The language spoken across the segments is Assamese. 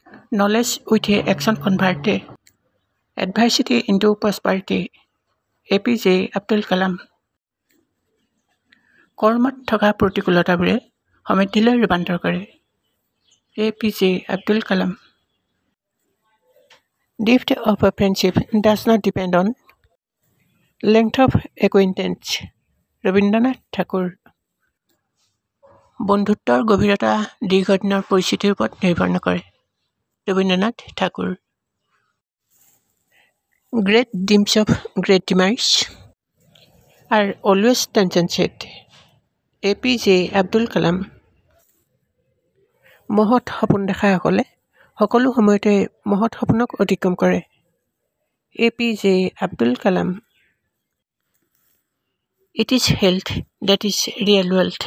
Knowledge with action converted. Adversity into prosperity. APJ Abdul Kalam. কৰ্মত থকা প্ৰতিকূলতাবোৰে সমৃদ্ধিলৈ ৰূপান্তৰ কৰে। APJ Abdul Kalam. Depth of a friendship does not depend on length of acquaintance. Rabindranath Thakur. বন্ধুত্বৰ গভীৰতা দীৰ্ঘদিনৰ পৰিস্থিতিৰ ওপৰত নিৰ্ভৰ নকৰে। Rabindranath Thakur. Great dreams of great demise are always tension set. APJ Abdul Kalam. মহৎ সপোন দেখাসকলে সকলো সময়তে মহৎ সপোনক অতিক্ৰম কৰে। APJ Abdul Kalam. It is health that is real wealth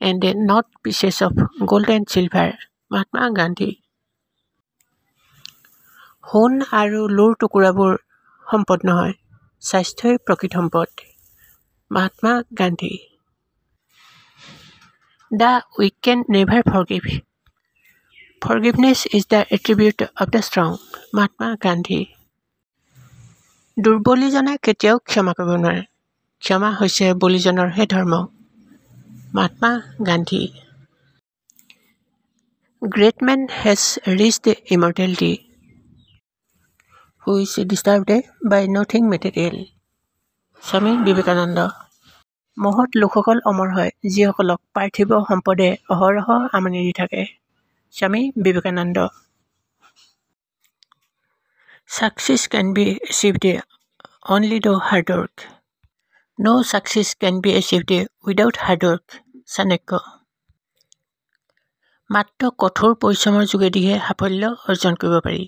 and not pieces of gold and silver. Mahatma Gandhi. সোণ আৰু লোৰ টুকুৰাবোৰ সম্পদ নহয়, স্বাস্থ্যই প্ৰকৃত সম্পদ। Mahatma Gandhi. The weak can never forgive. Forgiveness is the attribute of the strong. Mahatma Gandhi. দুৰ্বলীজনে কেতিয়াও ক্ষমা কৰিব নোৱাৰে, ক্ষমা হৈছে বলীজনৰহে ধৰ্ম। Mahatma Gandhi. Great man has reached immortality who is disturbed by nothing material. Swami Vivekananda. মহৎ লোকসকল অমৰ হয় যিসকলক পাৰ্থিৱ সম্পদে অহৰহ আমনি দি থাকে। Swami Vivekananda. Success can be achieved only through hard work. No success can be achieved without hard work. Chanakya. মাত্ৰ কঠোৰ পৰিশ্ৰমৰ যোগেদিহে সাফল্য অৰ্জন কৰিব পাৰি।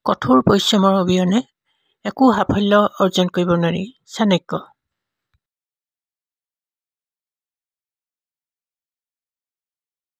কঠোৰ পৰিশ্ৰমৰ অবিহনে একো সাফল্য অৰ্জন কৰিব নোৱাৰি। চাণক্য।